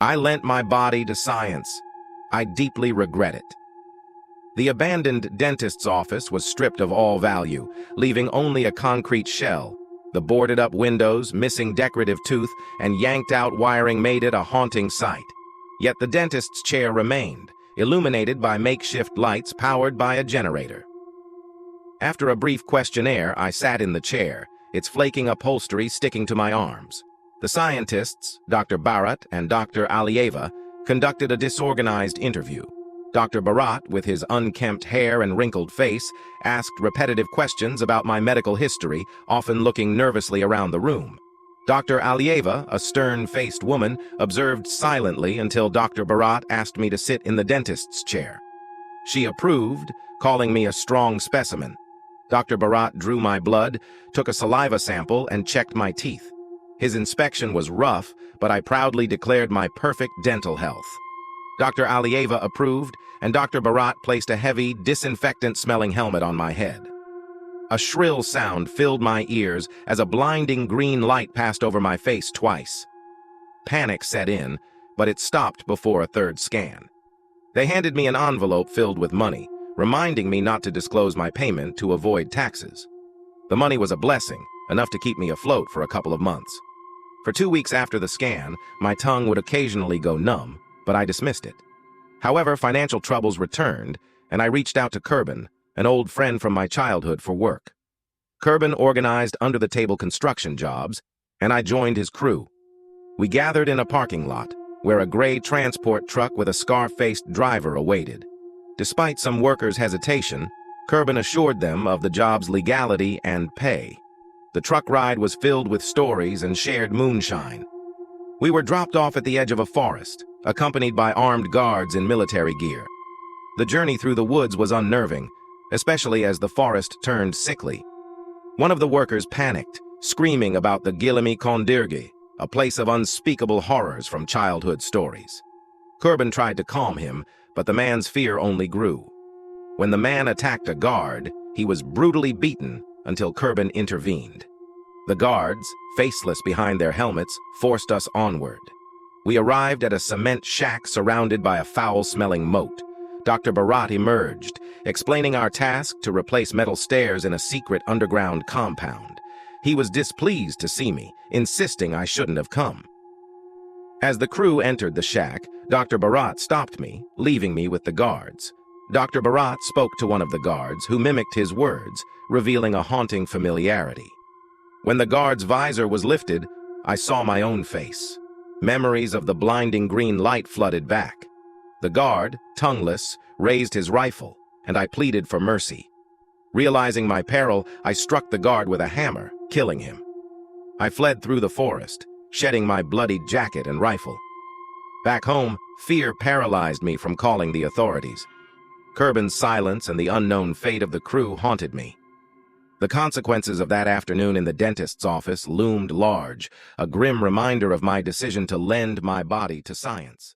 I lent my body to science. I deeply regret it. The abandoned dentist's office was stripped of all value, leaving only a concrete shell. The boarded-up windows, missing decorative tooth, and yanked-out wiring made it a haunting sight. Yet the dentist's chair remained, illuminated by makeshift lights powered by a generator. After a brief questionnaire, I sat in the chair, its flaking upholstery sticking to my arms. The scientists, Dr. Barat and Dr. Alieva, conducted a disorganized interview. Dr. Barat, with his unkempt hair and wrinkled face, asked repetitive questions about my medical history, often looking nervously around the room. Dr. Alieva, a stern-faced woman, observed silently until Dr. Barat asked me to sit in the dentist's chair. She approved, calling me a strong specimen. Dr. Barat drew my blood, took a saliva sample, and checked my teeth. His inspection was rough, but I proudly declared my perfect dental health. Dr. Alieva approved, and Dr. Barat placed a heavy, disinfectant-smelling helmet on my head. A shrill sound filled my ears as a blinding green light passed over my face twice. Panic set in, but it stopped before a third scan. They handed me an envelope filled with money, reminding me not to disclose my payment to avoid taxes. The money was a blessing, enough to keep me afloat for a couple of months. For 2 weeks after the scan, my tongue would occasionally go numb, but I dismissed it. However, financial troubles returned, and I reached out to Kurban, an old friend from my childhood, for work. Kurban organized under-the-table construction jobs, and I joined his crew. We gathered in a parking lot, where a gray transport truck with a scar-faced driver awaited. Despite some workers' hesitation, Kurban assured them of the job's legality and pay. The truck ride was filled with stories and shared moonshine. We were dropped off at the edge of a forest, accompanied by armed guards in military gear. The journey through the woods was unnerving, especially as the forest turned sickly. One of the workers panicked, screaming about the Gilimi Kondirgi, a place of unspeakable horrors from childhood stories. Kurban tried to calm him, but the man's fear only grew. When the man attacked a guard, he was brutally beaten until Kurban intervened. The guards, faceless behind their helmets, forced us onward. We arrived at a cement shack surrounded by a foul-smelling moat. Dr. Barat emerged, explaining our task to replace metal stairs in a secret underground compound. He was displeased to see me, insisting I shouldn't have come. As the crew entered the shack, Dr. Barat stopped me, leaving me with the guards. Dr. Barat spoke to one of the guards, who mimicked his words, revealing a haunting familiarity. When the guard's visor was lifted, I saw my own face. Memories of the blinding green light flooded back. The guard, tongueless, raised his rifle, and I pleaded for mercy. Realizing my peril, I struck the guard with a hammer, killing him. I fled through the forest, shedding my bloodied jacket and rifle. Back home, fear paralyzed me from calling the authorities. Kurban's silence and the unknown fate of the crew haunted me. The consequences of that afternoon in the dentist's office loomed large, a grim reminder of my decision to lend my body to science.